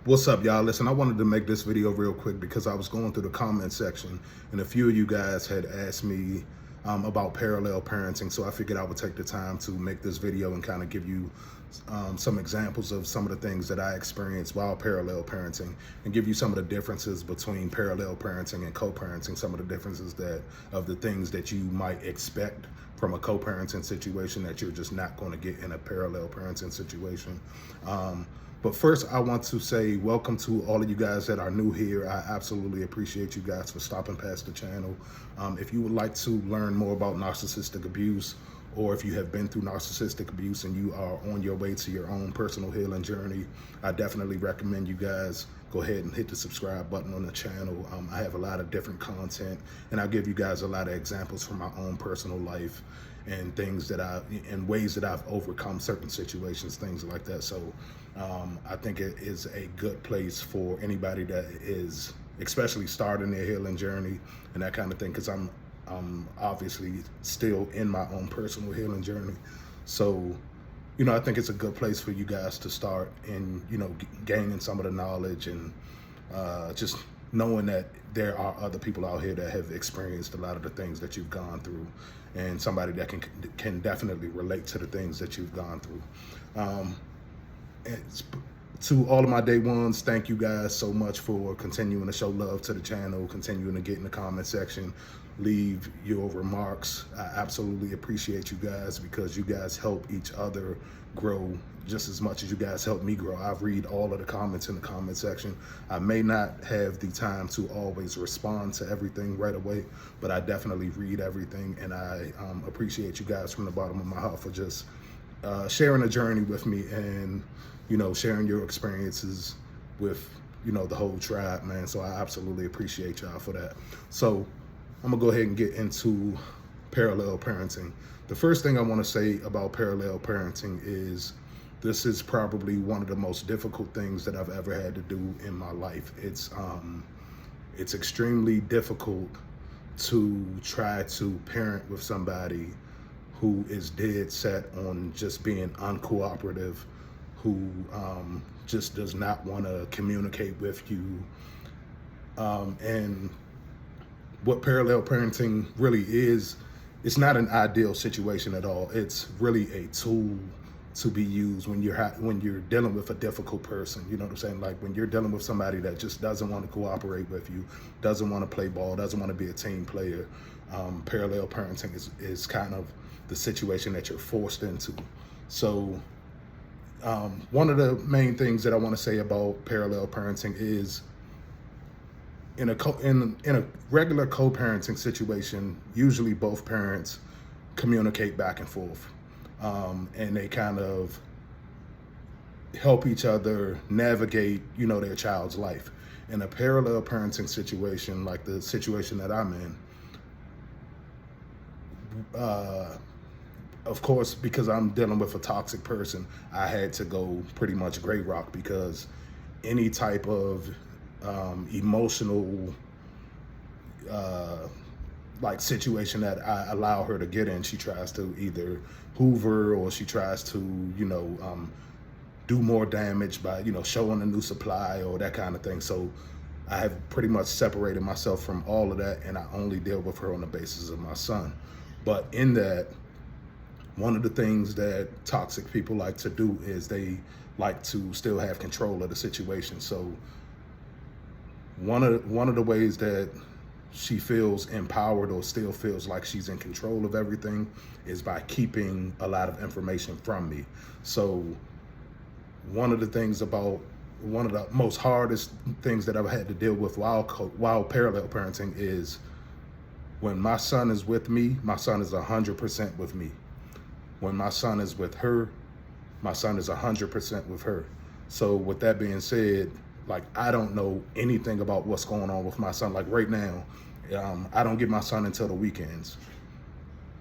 What's up, y'all? Listen, I wanted to make this video real quick because I was going through the comment section and a few of you guys had asked me about parallel parenting. So I figured I would take the time to make this video and kind of give you some examples of some of the things that I experienced while parallel parenting and give you some of the differences between parallel parenting and co-parenting, some of the differences of the things that you might expect from a co-parenting situation that you're just not going to get in a parallel parenting situation. But first, I want to say welcome to all of you guys that are new here. I absolutely appreciate you guys for stopping past the channel. If you would like to learn more about narcissistic abuse, or if you have been through narcissistic abuse and you are on your way to your own personal healing journey, I definitely recommend you guys go ahead and hit the subscribe button on the channel. I have a lot of different content, and I'll give you guys a lot of examples from my own personal life and things and ways that I've overcome certain situations, things like that. So I think it is a good place for anybody that is especially starting their healing journey and that kind of thing, because I'm obviously still in my own personal healing journey. So, I think it's a good place for you guys to start and, gaining some of the knowledge and just knowing that there are other people out here that have experienced a lot of the things that you've gone through, and somebody that can definitely relate to the things that you've gone through. To all of my day ones, thank you guys so much for continuing to show love to the channel, continuing to get in the comment section, leave your remarks. I absolutely appreciate you guys because you guys help each other grow just as much as you guys help me grow. I read all of the comments in the comment section. I may not have the time to always respond to everything right away, but I definitely read everything, and I appreciate you guys from the bottom of my heart for just sharing a journey with me and sharing your experiences with the whole tribe, man. So I absolutely appreciate y'all for that. So I'm gonna go ahead and get into parallel parenting. The first thing I want to say about parallel parenting is this is probably one of the most difficult things that I've ever had to do in my life. It's extremely difficult to try to parent with somebody who is dead set on just being uncooperative, who just does not want to communicate with you. And what parallel parenting really is, it's not an ideal situation at all. It's really a tool to be used when you're dealing with a difficult person. You know what I'm saying? Like when you're dealing with somebody that just doesn't want to cooperate with you, doesn't want to play ball, doesn't want to be a team player. Parallel parenting is kind of the situation that you're forced into. So one of the main things that I want to say about parallel parenting is in a regular co-parenting situation, usually both parents communicate back and forth, and they kind of help each other navigate, their child's life. In a parallel parenting situation, like the situation that I'm in, of course, because I'm dealing with a toxic person, I had to go pretty much gray rock, because any type of emotional like situation that I allow her to get in, she tries to either hoover or she tries to do more damage by showing a new supply or that kind of thing. So I have pretty much separated myself from all of that, and I only deal with her on the basis of my son. But in that, one of the things that toxic people like to do is they like to still have control of the situation. So one of the ways that she feels empowered or still feels like she's in control of everything is by keeping a lot of information from me. So one of the most hardest things that I've had to deal with while parallel parenting is when my son is with me, my son is 100% with me. When my son is with her, my son is 100% with her. So with that being said, like, I don't know anything about what's going on with my son. Like right now, I don't get my son until the weekends.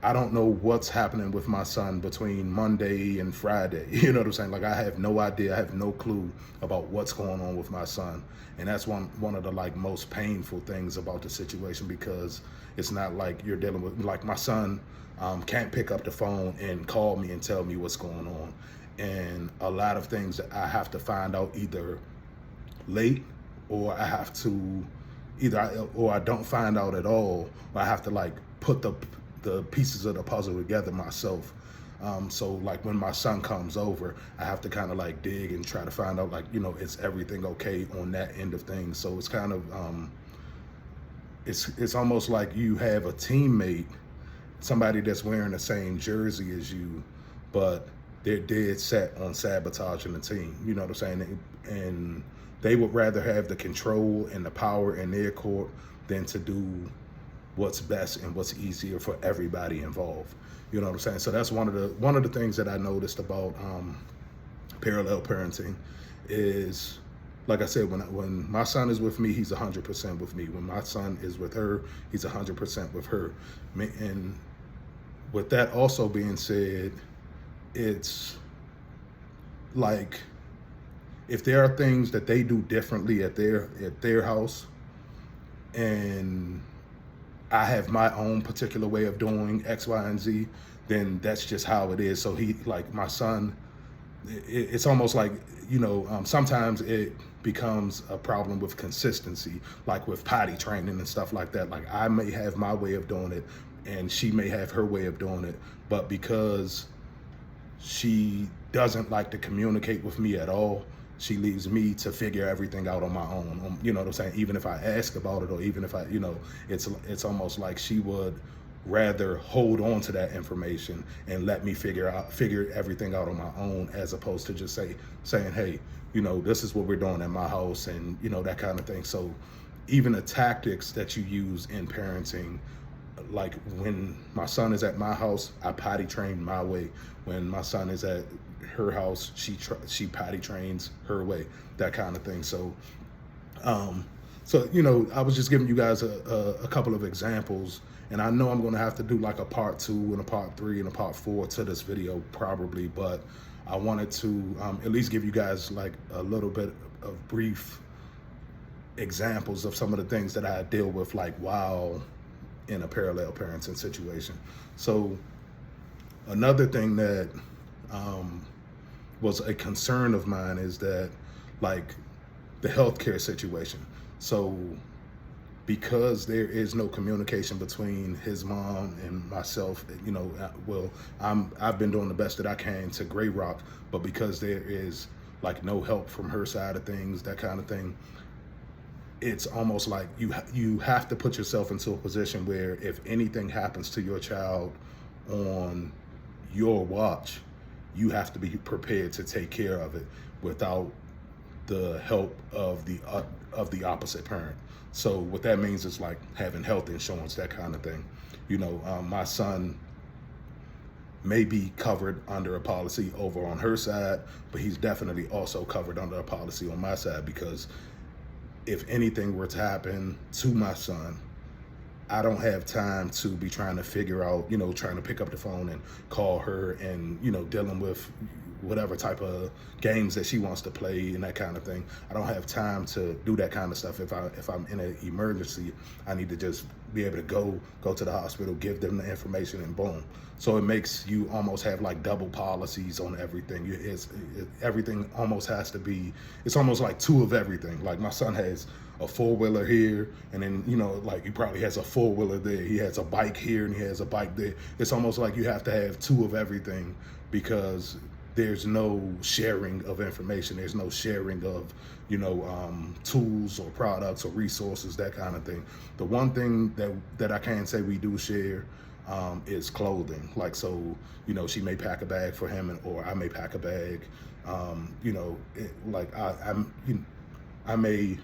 I don't know what's happening with my son between Monday and Friday. You know what I'm saying? Like, I have no idea. I have no clue about what's going on with my son. And that's one of the most painful things about the situation, because it's not like you're dealing with, like, my son can't pick up the phone and call me and tell me what's going on. And a lot of things that I have to find out either late, or I have to or I don't find out at all, or I have to like put the pieces of the puzzle together myself. So like when my son comes over, I have to kind of like dig and try to find out, like, is everything okay on that end of things. So it's kind of it's almost like you have a teammate, somebody that's wearing the same jersey as you, but they're dead set on sabotaging the team. You know what I'm saying? And they would rather have the control and the power in their court than to do what's best and what's easier for everybody involved. You know what I'm saying? So that's one of the things that I noticed about parallel parenting is, like I said, when my son is with me, he's 100% with me. When my son is with her, he's 100% with her. And with that also being said, it's like, if there are things that they do differently at their house, and I have my own particular way of doing X, Y, and Z, then that's just how it is. So he, like my son, it's almost like, sometimes it becomes a problem with consistency, like with potty training and stuff like that. Like I may have my way of doing it and she may have her way of doing it, but because she doesn't like to communicate with me at all, she leaves me to figure everything out on my own. You know what I'm saying? Even if I ask about it, or even if I, it's almost like she would rather hold on to that information and let me figure everything out on my own, as opposed to just saying, hey, this is what we're doing at my house, and that kind of thing. So even the tactics that you use in parenting, like when my son is at my house, I potty train my way. When my son is at her house, she potty trains her way, that kind of thing. So I was just giving you guys a couple of examples, and I know I'm going to have to do like a part 2 and a part 3 and a part 4 to this video probably, but I wanted to at least give you guys like a little bit of brief examples of some of the things that I deal with, like while in a parallel parenting situation. So another thing that was a concern of mine is that, like, the healthcare situation. So because there is no communication between his mom and myself, I've been doing the best that I can to Grey Rock, but because there is like no help from her side of things, that kind of thing, it's almost like you have to put yourself into a position where if anything happens to your child on your watch, you have to be prepared to take care of it without the help of the opposite parent. So what that means is like having health insurance, that kind of thing. My son may be covered under a policy over on her side, but he's definitely also covered under a policy on my side, because if anything were to happen to my son, I don't have time to be trying to figure out, trying to pick up the phone and call her and, dealing with whatever type of games that she wants to play and that kind of thing. I don't have time to do that kind of stuff. If I'm in an emergency, I need to just be able to go to the hospital, give them the information, and boom. So it makes you almost have like double policies on everything. Everything almost has to be, it's almost like 2 of everything. Like my son has a 4-wheeler here, and then, like he probably has a 4-wheeler there. He has a bike here and he has a bike there. It's almost like you have to have 2 of everything, because there's no sharing of information. There's no sharing of, tools or products or resources, that kind of thing. The one thing that I can say we do share is clothing. Like, so, she may pack a bag for him, or I may pack a bag. I may,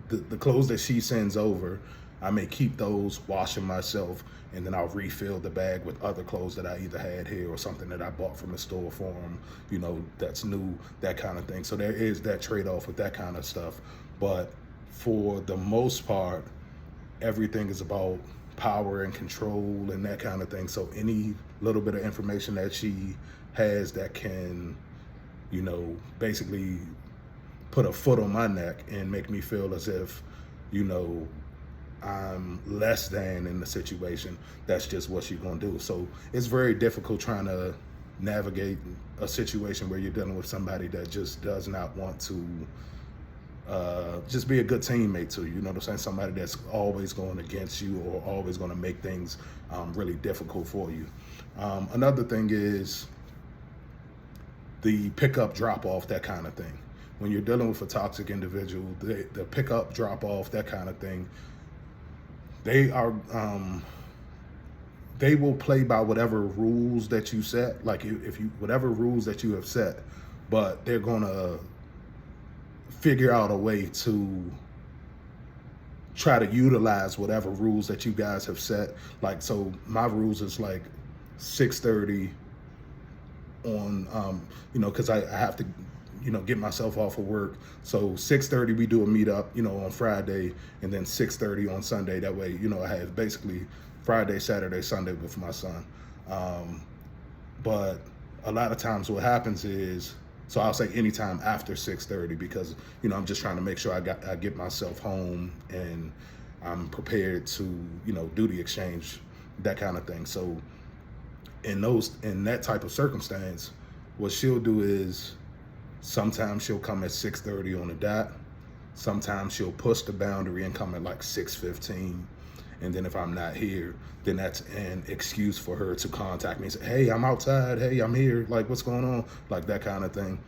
the clothes that she sends over, I may keep those, wash them myself, and then I'll refill the bag with other clothes that I either had here or something that I bought from the store for him, that's new, that kind of thing. So there is that trade-off with that kind of stuff. But for the most part, everything is about power and control and that kind of thing. So any little bit of information that she has that can, basically put a foot on my neck and make me feel as if, I'm less than in the situation, that's just what she's gonna do. So it's very difficult trying to navigate a situation where you're dealing with somebody that just does not want to just be a good teammate to you. You know what I'm saying? Somebody that's always going against you or always going to make things really difficult for you. Another thing is the pickup, drop off, that kind of thing. When you're dealing with a toxic individual, the pickup, drop off, that kind of thing, they are they will play by whatever rules that you set. Like if you whatever rules that you have set, but they're gonna figure out a way to try to utilize whatever rules that you guys have set. Like, so my rules is like 6:30 on, you know, because I have to, you know, get myself off of work. So 6:30 we do a meetup, you know, on Friday, and then 6:30 on Sunday. That way, you know, I have basically Friday, Saturday, Sunday with my son. But a lot of times what happens is, so I'll say anytime after 6:30, because, you know, I'm just trying to make sure I get myself home and I'm prepared to, you know, do the exchange, that kind of thing. So in that type of circumstance, what she'll do is sometimes she'll come at 6:30 on the dot. Sometimes she'll push the boundary and come at like 6:15. And then if I'm not here, then that's an excuse for her to contact me and say, hey, I'm outside. Hey, I'm here. Like, what's going on? Like that kind of thing.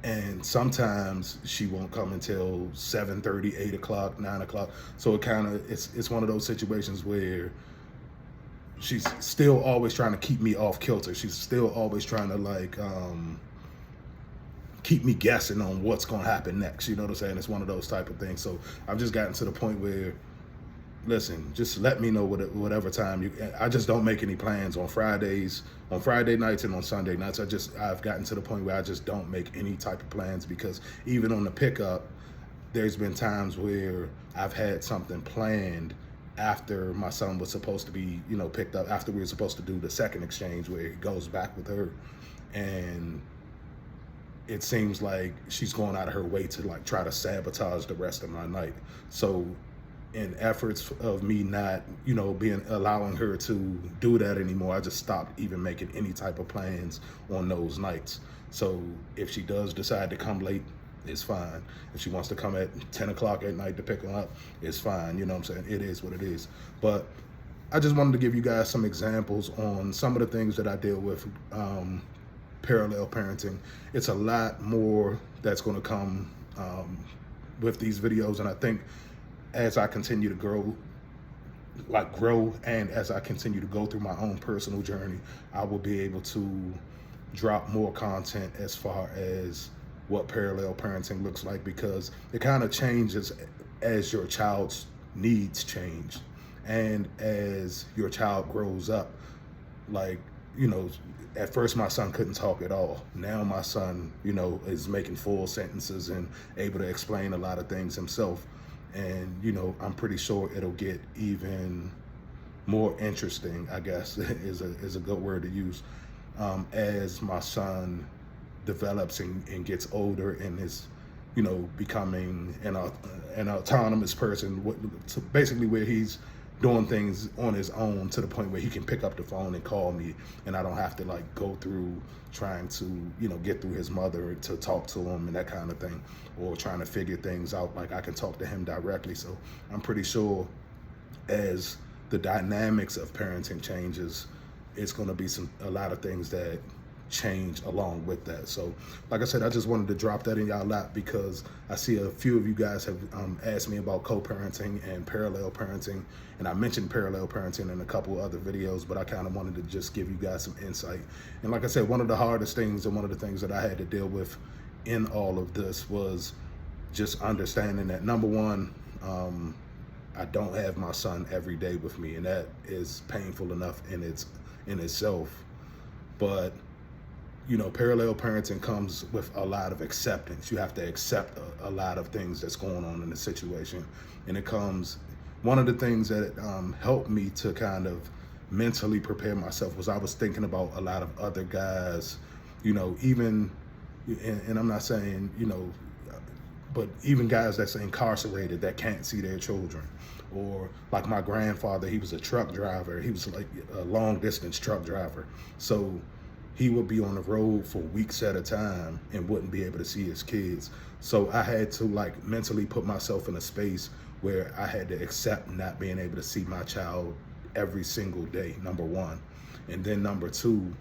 And sometimes she won't come until 7:30, 8 o'clock, 9 o'clock. So it's one of those situations where she's still always trying to keep me off kilter. She's still always trying to like, keep me guessing on what's going to happen next. You know what I'm saying? It's one of those type of things. So I've just gotten to the point where, listen, just let me know whatever time I just don't make any plans on Fridays, on Friday nights and on Sunday nights. I've gotten to the point where I just don't make any type of plans, because even on the pickup, there's been times where I've had something planned after my son was supposed to be, you know, picked up, after we were supposed to do the second exchange where he goes back with her. And it seems like she's going out of her way to like try to sabotage the rest of my night. So in efforts of me not, you know, allowing her to do that anymore, I just stopped even making any type of plans on those nights. So if she does decide to come late, it's fine. If she wants to come at 10 o'clock at night to pick her up, it's fine. You know what I'm saying? It is what it is. But I just wanted to give you guys some examples on some of the things that I deal with, parallel parenting. It's a lot more that's going to come with these videos, and I think as I continue to grow, and as I continue to go through my own personal journey, I will be able to drop more content as far as what parallel parenting looks like, because it kind of changes as your child's needs change and as your child grows up. Like, you know, at first my son couldn't talk at all. Now my son, you know, is making full sentences and able to explain a lot of things himself. And, you know, I'm pretty sure it'll get even more interesting, I guess, is a good word to use, as my son develops and gets older and is, you know, becoming an autonomous person, basically where he's doing things on his own to the point where he can pick up the phone and call me, and I don't have to like go through trying to, you know, get through his mother to talk to him and that kind of thing, or trying to figure things out. Like I can talk to him directly. So I'm pretty sure as the dynamics of parenting changes, it's going to be a lot of things that change along with that. So like I said, I just wanted to drop that in y'all lap, because I see a few of you guys have asked me about co-parenting and parallel parenting, and I mentioned parallel parenting in a couple other videos, but I kind of wanted to just give you guys some insight. And like I said, one of the hardest things and one of the things that I had to deal with in all of this was just understanding that, number one, I don't have my son every day with me, and that is painful enough in itself. But you know, parallel parenting comes with a lot of acceptance. You have to accept a lot of things that's going on in the situation. And one of the things that helped me to kind of mentally prepare myself was I was thinking about a lot of other guys, you know, even, and I'm not saying, you know, but even guys that's incarcerated that can't see their children. Or like my grandfather, he was a truck driver. He was like a long distance truck driver. So he would be on the road for weeks at a time and wouldn't be able to see his kids. So I had to like mentally put myself in a space where I had to accept not being able to see my child every single day, number one. And then number two,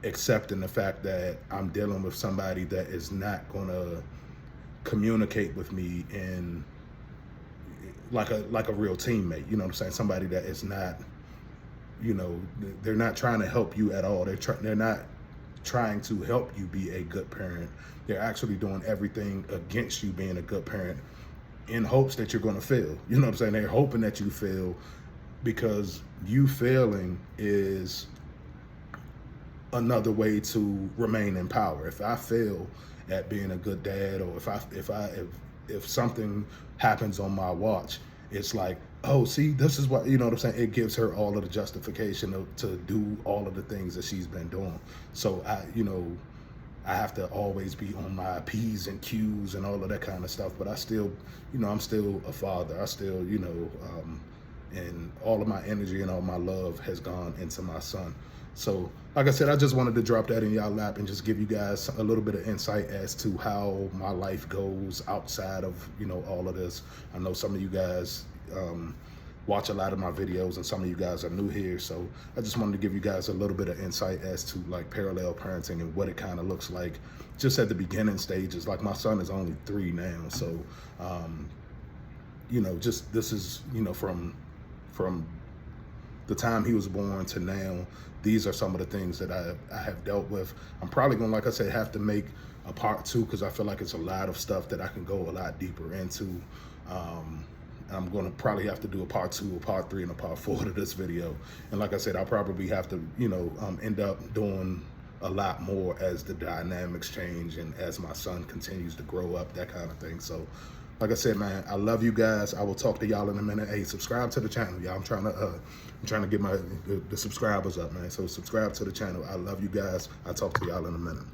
accepting the fact that I'm dealing with somebody that is not gonna communicate with me in like a real teammate. You know what I'm saying? Somebody that is not, you know, they're not trying to help you at all. They're not trying to help you be a good parent. They're actually doing everything against you being a good parent in hopes that you're going to fail. You know what I'm saying? They're hoping that you fail, because you failing is another way to remain in power. If I fail at being a good dad, or if something happens on my watch, it's like, oh, see, this is what, you know what I'm saying? It gives her all of the justification to do all of the things that she's been doing. So I have to always be on my P's and Q's and all of that kind of stuff. But I still, I'm still a father. I still, and all of my energy and all my love has gone into my son. So, like I said, I just wanted to drop that in y'all lap and just give you guys a little bit of insight as to how my life goes outside of, all of this. I know some of you guys watch a lot of my videos, and some of you guys are new here. So I just wanted to give you guys a little bit of insight as to like parallel parenting and what it kind of looks like just at the beginning stages. Like my son is only 3 now. So, just this is, from the time he was born to now, these are some of the things that I have dealt with. I'm probably gonna, like I said, have to make a part 2, because I feel like it's a lot of stuff that I can go a lot deeper into. I'm gonna probably have to do a part 2, a part 3, and a part 4 to this video. And like I said, I'll probably have to, end up doing a lot more as the dynamics change and as my son continues to grow up, that kind of thing. So, like I said, man, I love you guys. I will talk to y'all in a minute. Hey, subscribe to the channel, y'all. I'm trying to get the subscribers up, man. So subscribe to the channel. I love you guys. I'll talk to y'all in a minute.